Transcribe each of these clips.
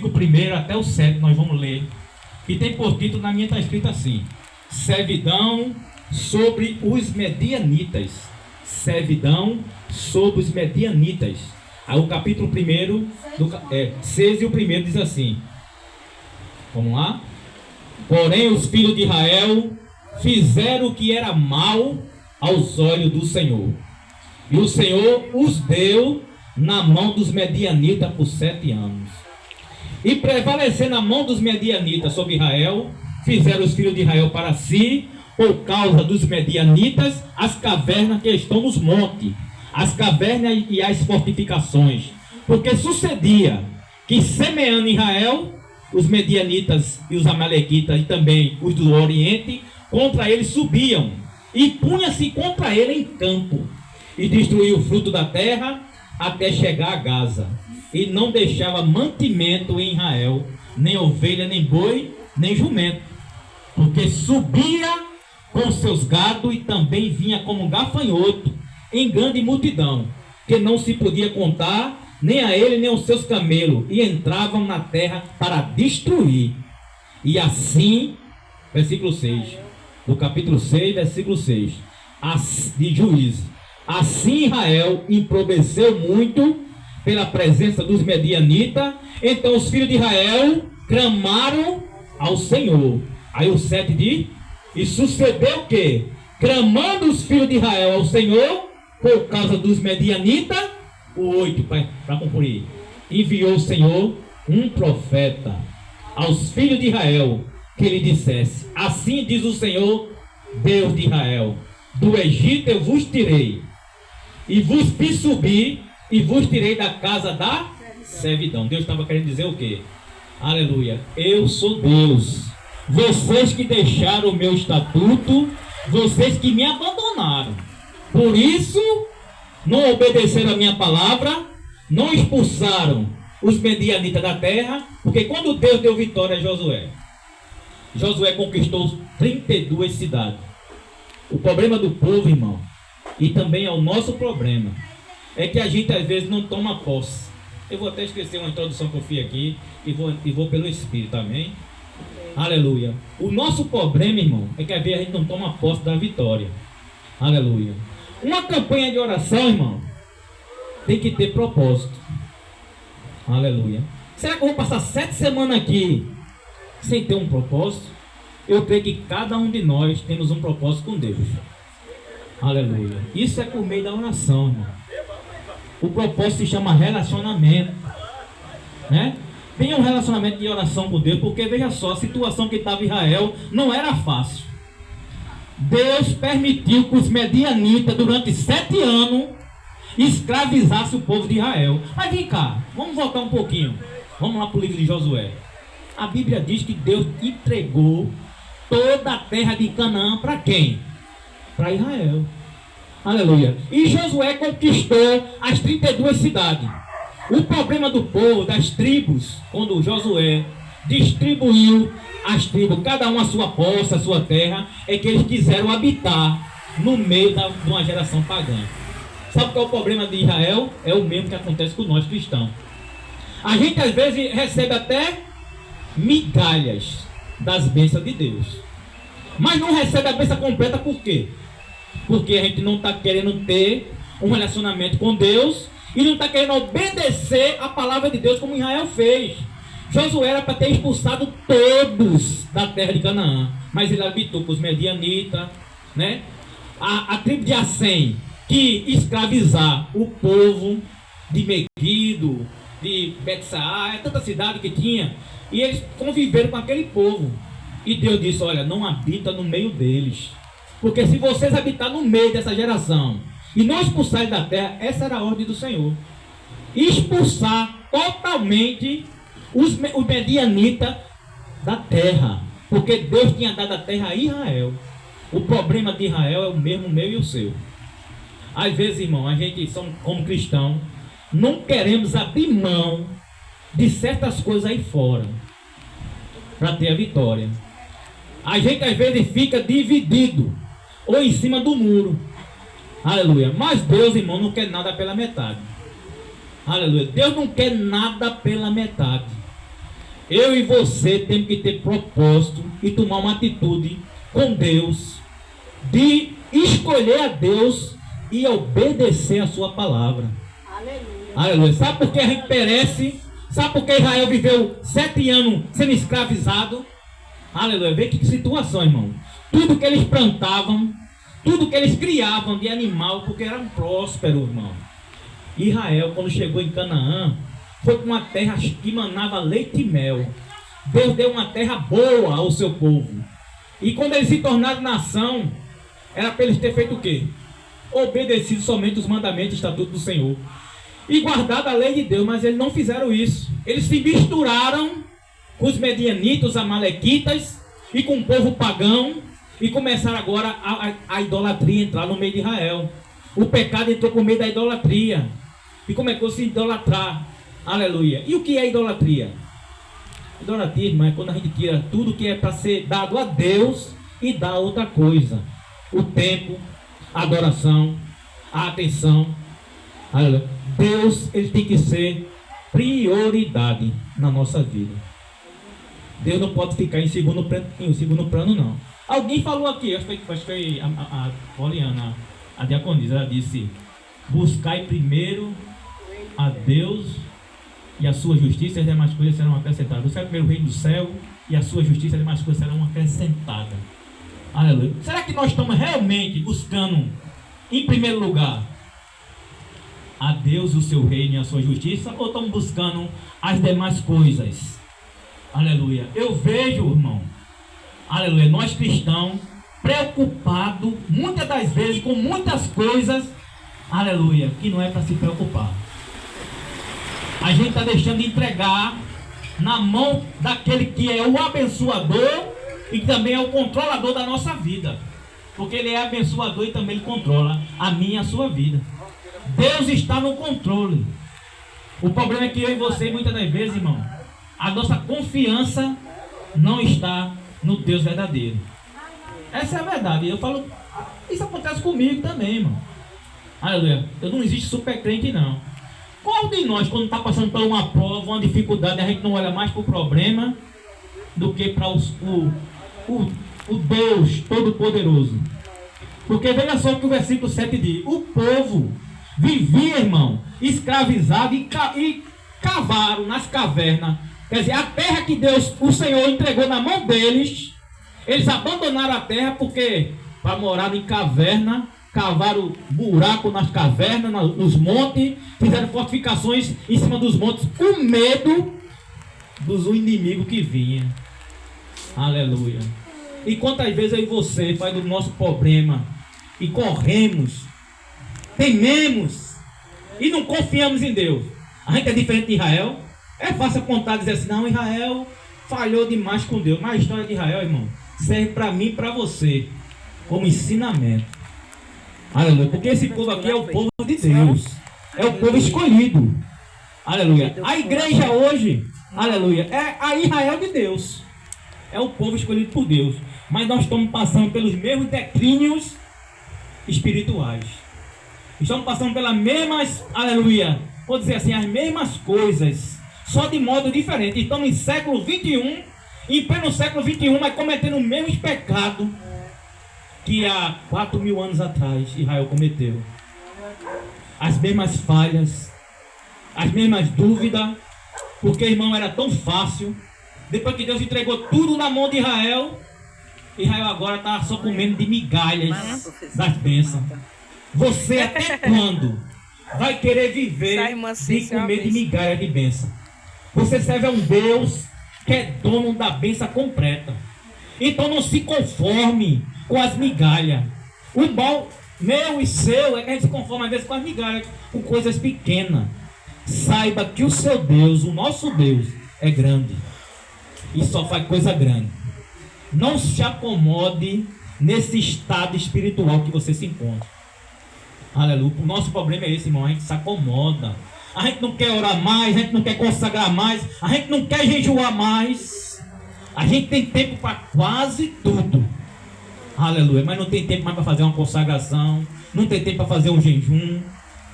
versículo 1 até o 7, nós vamos ler. E tem por título, na minha está escrito assim: servidão sobre os medianitas. Servidão sobre os medianitas. Aí o capítulo 1, 6 e o 1 diz assim. Vamos lá? Porém os filhos de Israel fizeram o que era mal aos olhos do Senhor. E o Senhor os deu na mão dos medianitas por 7 anos. E prevalecendo na mão dos medianitas sobre Israel, fizeram os filhos de Israel para si, por causa dos medianitas, as cavernas que estão nos montes, as cavernas e as fortificações. Porque sucedia que, semeando Israel, os medianitas e os amalequitas e também os do Oriente, contra ele subiam, e punha-se contra ele em campo, e destruía o fruto da terra até chegar a Gaza, e não deixava mantimento em Israel, nem ovelha, nem boi, nem jumento, porque subia com seus gados e também vinha como gafanhoto em grande multidão, que não se podia contar, nem a ele nem aos seus camelos, e entravam na terra para destruir. E assim, versículo 6, do capítulo 6, versículo 6, de Juízes. Assim Israel empobreceu muito pela presença dos medianitas. Então os filhos de Israel clamaram ao Senhor. Aí o 7 diz: e sucedeu que, clamando os filhos de Israel ao Senhor por causa dos medianitas, o 8, para concluir, enviou o Senhor um profeta aos filhos de Israel, que lhe dissesse: assim diz o Senhor, Deus de Israel, do Egito eu vos tirei, e vos fiz subir, e vos tirei da casa da servidão. Deus estava querendo dizer o quê? Aleluia, eu sou Deus. Vocês que deixaram o meu estatuto, vocês que me abandonaram, por isso não obedeceram a minha palavra, não expulsaram os medianitas da terra, porque quando Deus deu vitória a Josué, Josué conquistou 32 cidades. O problema do povo, irmão, e também é o nosso problema, é que a gente às vezes não toma posse. Eu vou até esquecer uma introdução que eu fiz aqui e vou pelo Espírito, amém? Aleluia. O nosso problema, irmão, é que às vezes a gente não toma posse da vitória. Aleluia. Uma campanha de oração, irmão, tem que ter propósito. Aleluia. Será que eu vou passar 7 semanas aqui sem ter um propósito? Eu creio que cada um de nós temos um propósito com Deus. Aleluia. Isso é por meio da oração, irmão. O propósito se chama relacionamento, né? Tenha um relacionamento de oração com Deus, porque veja só, a situação que estava Israel não era fácil. Deus permitiu que os medianitas durante 7 anos escravizassem o povo de Israel. Mas vem cá, vamos voltar um pouquinho. Vamos lá para o livro de Josué. A Bíblia diz que Deus entregou toda a terra de Canaã para quem? Para Israel. Aleluia. E Josué conquistou as 32 cidades. O problema do povo, das tribos, quando Josué distribuiu as tribos, cada uma a sua posse, a sua terra, é que eles quiseram habitar no meio de uma geração pagã. Sabe qual é o problema de Israel? É o mesmo que acontece com nós cristãos. A gente às vezes recebe até migalhas das bênçãos de Deus, mas não recebe a bênção completa. Por quê? Porque a gente não está querendo ter um relacionamento com Deus e não está querendo obedecer a palavra de Deus como Israel fez. Josué era para ter expulsado todos da terra de Canaã, mas ele habitou com os medianitas, né? A tribo de Assem, que escravizar o povo de Megido, de Betsaá, tanta cidade que tinha, e eles conviveram com aquele povo. E Deus disse: olha, não habita no meio deles, porque se vocês habitarem no meio dessa geração e não expulsarem da terra, essa era a ordem do Senhor, expulsar totalmente os medianitas da terra, porque Deus tinha dado a terra a Israel. O problema de Israel é o mesmo meu e o seu. Às vezes, irmão, a gente, como cristão, não queremos abrir mão de certas coisas aí fora para ter a vitória. A gente às vezes fica dividido ou em cima do muro. Aleluia. Mas Deus, irmão, não quer nada pela metade. Aleluia. Deus não quer nada pela metade. Eu e você temos que ter propósito e tomar uma atitude com Deus, de escolher a Deus e obedecer a sua palavra. Aleluia. Aleluia. Sabe por que a gente perece? Sabe por que Israel viveu 7 anos sendo escravizado? Aleluia. Vê que situação, irmão. Tudo que eles plantavam, tudo que eles criavam de animal, porque eram prósperos, irmão. Israel, quando chegou em Canaã, foi com uma terra que manava leite e mel. Deus deu uma terra boa ao seu povo. E quando eles se tornaram nação, era para eles ter feito o quê? Obedecido somente os mandamentos e estatutos do Senhor. E guardado a lei de Deus, mas eles não fizeram isso. Eles se misturaram com os medianitas, os amalequitas e com o povo pagão. E começaram agora a idolatria entrar no meio de Israel. O pecado entrou por meio da idolatria. E começou a se idolatrar. Aleluia. E o que é idolatria? Idolatria, irmão, é quando a gente tira tudo que é para ser dado a Deus e dá a outra coisa. O tempo, a adoração, a atenção. Aleluia. Deus, ele tem que ser prioridade na nossa vida. Deus não pode ficar em segundo plano, não. Alguém falou aqui, acho que foi a Poliana, a diaconisa, ela disse: buscai primeiro a Deus e a sua justiça, e as demais coisas serão acrescentadas. Buscai primeiro o reino do céu e a sua justiça, e as demais coisas serão acrescentadas. Aleluia. Será que nós estamos realmente buscando, em primeiro lugar, a Deus, o seu reino e a sua justiça, ou estamos buscando as demais coisas? Aleluia. Eu vejo, irmão, aleluia, nós cristãos preocupados muitas das vezes com muitas coisas, aleluia, que não é para se preocupar. A gente está deixando de entregar na mão daquele que é o abençoador e que também é o controlador da nossa vida, porque ele é abençoador e também ele controla a minha e a sua vida. Deus está no controle. O problema é que eu e você, muitas das vezes, irmão, a nossa confiança não está no Deus verdadeiro. Essa é a verdade. Eu falo, isso acontece comigo também, irmão. Aleluia. Eu não existe super crente, não. Qual de nós, quando está passando por uma prova, uma dificuldade, a gente não olha mais para o problema do que para o Deus Todo-Poderoso? Porque veja só o que o versículo 7 diz: o povo vivia, irmão, escravizado e cavaram nas cavernas. Quer dizer, a terra que Deus, o Senhor, entregou na mão deles, eles abandonaram a terra porque para morar em caverna, cavaram buraco nas cavernas, nos montes, fizeram fortificações em cima dos montes, com medo dos inimigos que vinha. Aleluia. E quantas vezes eu e você faz do nosso problema e corremos, tememos e não confiamos em Deus? A gente é diferente de Israel. É fácil apontar e dizer assim: não, Israel falhou demais com Deus. Mas a história de Israel, irmão, serve para mim e para você como ensinamento. Aleluia. Porque esse povo aqui é o povo de Deus, é o povo escolhido. Aleluia. A igreja hoje, aleluia, é a Israel de Deus, é o povo escolhido por Deus. Mas nós estamos passando pelos mesmos declínios espirituais. Estamos passando pelas mesmas, aleluia, vou dizer assim, as mesmas coisas, só de modo diferente. Estamos em século 21, em pleno século 21, mas cometendo os mesmos pecados que há 4.000 anos atrás Israel cometeu. As mesmas falhas, as mesmas dúvidas, porque, irmão, era tão fácil. Depois que Deus entregou tudo na mão de Israel, Israel agora está só comendo de migalhas das bênçãos. Você até quando vai querer viver de comer de migalhas de bênção? Você serve a um Deus que é dono da bênção completa. Então não se conforme com as migalhas. O mal meu e seu é que a gente se conforma às vezes com as migalhas, com coisas pequenas. Saiba que o seu Deus, o nosso Deus, é grande e só faz coisa grande. Não se acomode nesse estado espiritual que você se encontra. Aleluia. O nosso problema é esse, irmão. A gente se acomoda. A gente não quer orar mais, a gente não quer consagrar mais, a gente não quer jejuar mais. A gente tem tempo para quase tudo. Aleluia. Mas não tem tempo mais para fazer uma consagração, não tem tempo para fazer um jejum.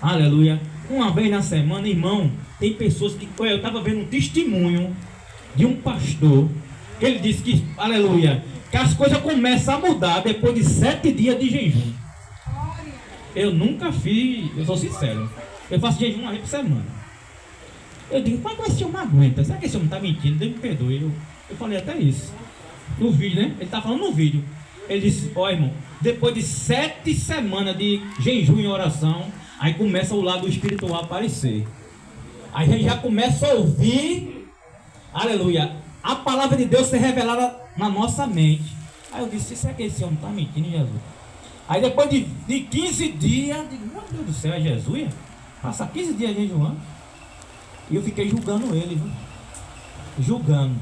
Aleluia. Uma vez na semana, irmão, tem pessoas que... Eu estava vendo um testemunho de um pastor, que ele disse que, aleluia, que as coisas começam a mudar depois de 7 dias de jejum. Eu nunca fiz, eu sou sincero, eu faço jejum uma vez por semana. Eu digo, mas esse homem não aguenta, será que esse homem está mentindo? Deus me perdoe. Eu falei até isso. No vídeo, né? Ele está falando no vídeo. Ele disse, ó irmão, depois de 7 semanas de jejum e oração, aí começa o lado espiritual a aparecer. Aí a gente já começa a ouvir, aleluia, a palavra de Deus ser revelada na nossa mente. Aí eu disse, será que esse homem está mentindo, Jesus? Aí depois de 15 dias, eu digo, meu Deus do céu, é Jesus? Passa 15 dias jejuando. E eu fiquei julgando ele, viu? Julgando.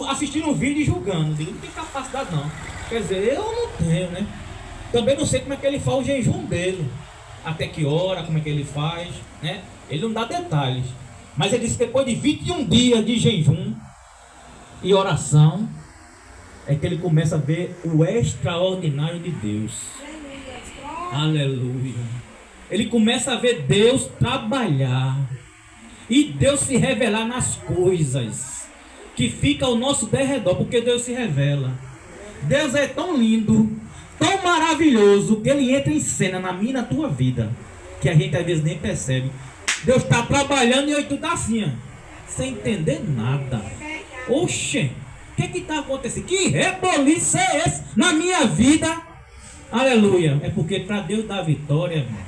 Assistindo o vídeo e julgando. Digo, não tem capacidade não. Quer dizer, eu não tenho, né? Também não sei como é que ele faz o jejum dele. Até que hora, como é que ele faz, né? Ele não dá detalhes. Mas ele disse que depois de 21 dias de jejum e oração, é que ele começa a ver o extraordinário de Deus. Aleluia. Ele começa a ver Deus trabalhar. E Deus se revelar nas coisas que fica ao nosso derredor, porque Deus se revela. Deus é tão lindo, tão maravilhoso, que Ele entra em cena na minha e na tua vida, que a gente às vezes nem percebe. Deus está trabalhando e aí tu está assim, ó, sem entender nada. Oxe, o que está acontecendo? Que reboliço é esse na minha vida? Aleluia. É porque para Deus dar vitória, irmão,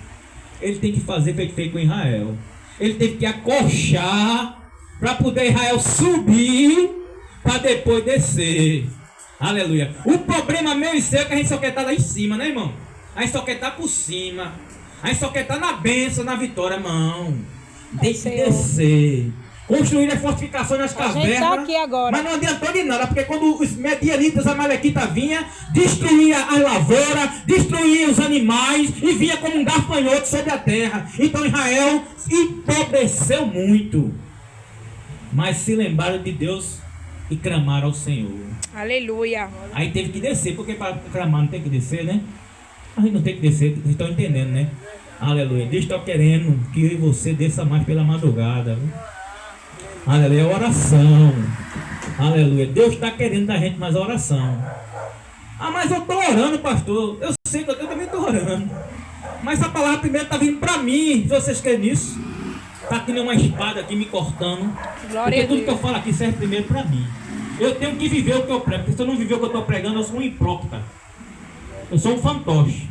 Ele tem que fazer feito com Israel. Ele teve que acolchar para poder Israel subir para depois descer. Aleluia. O problema meu e seu é que a gente só quer estar lá em cima, né, irmão? A gente só quer estar por cima. A gente só quer estar na bênção, na vitória, irmão. Tem que descer. Construir as fortificações nas cavernas. Tá aqui agora. Mas não adiantou de nada, porque quando os medianitas, a Amalequita vinha, destruía as lavouras, destruía os animais e vinha como um gafanhoto sobre a terra. Então Israel empobreceu muito. Mas se lembraram de Deus e clamaram ao Senhor. Aleluia. Aí teve que descer, porque para clamar não tem que descer, né? A gente não tem que descer, vocês estão entendendo, né? Aleluia. Deus está querendo que eu e você desça mais pela madrugada. Aleluia, oração. Aleluia. Deus está querendo da gente mais oração. Ah, mas eu estou orando, pastor. Eu sei que eu também estou orando. Mas essa palavra primeiro está vindo para mim. Vocês querem nisso? Está aqui uma espada aqui me cortando. Porque tudo que eu falo aqui serve primeiro para mim. Eu tenho que viver o que eu prego. Porque se eu não viver o que eu estou pregando, eu sou um hipócrita. Eu sou um fantoche.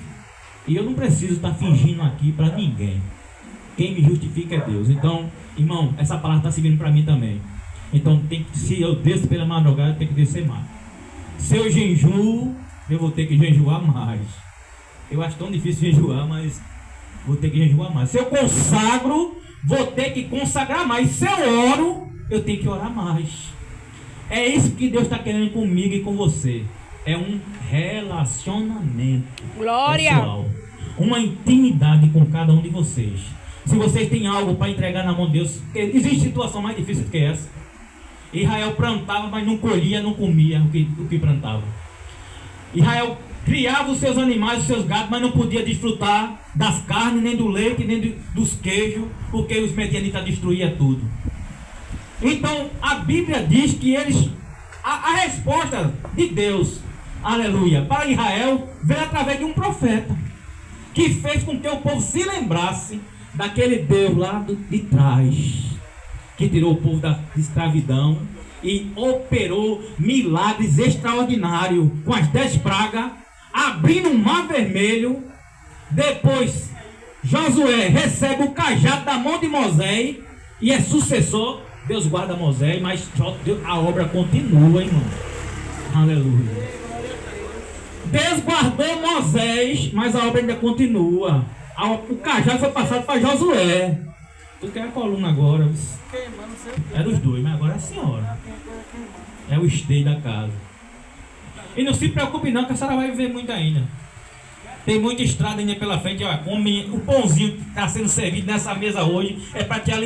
E eu não preciso estar fingindo aqui para ninguém. Quem me justifica é Deus. Então, irmão, essa palavra está servindo para mim também. Então, se eu desço pela madrugada, eu tenho que descer mais. Se eu jejuo, eu vou ter que jejuar mais. Eu acho tão difícil jejuar, mas vou ter que jejuar mais. Se eu consagro, vou ter que consagrar mais. Se eu oro, eu tenho que orar mais. É isso que Deus está querendo comigo e com você. É um relacionamento pessoal. Uma intimidade com cada um de vocês. Se vocês têm algo para entregar na mão de Deus, existe situação mais difícil do que essa. Israel plantava, mas não colhia, não comia o que plantava. Israel criava os seus animais, os seus gatos, mas não podia desfrutar das carnes, nem do leite, nem dos queijos, porque os medianitas destruíam tudo. Então a Bíblia diz que a resposta de Deus, aleluia, para Israel veio através de um profeta, que fez com que o povo se lembrasse daquele Deus lá de trás, que tirou o povo da escravidão e operou milagres extraordinários com as 10 pragas, abrindo um mar vermelho. Depois Josué recebe o cajado da mão de Moisés e é sucessor. Deus guarda Moisés, mas a obra continua, irmão. Aleluia. Deus guardou Moisés, mas a obra ainda continua. O cajado foi passado para Josué. Tu quer a coluna agora? Era os dois, mas agora é a senhora. É o esteio da casa. E não se preocupe não, que a senhora vai viver muito ainda. Tem muita estrada ainda pela frente. Ó, o pãozinho que está sendo servido nessa mesa hoje é para te alimentar.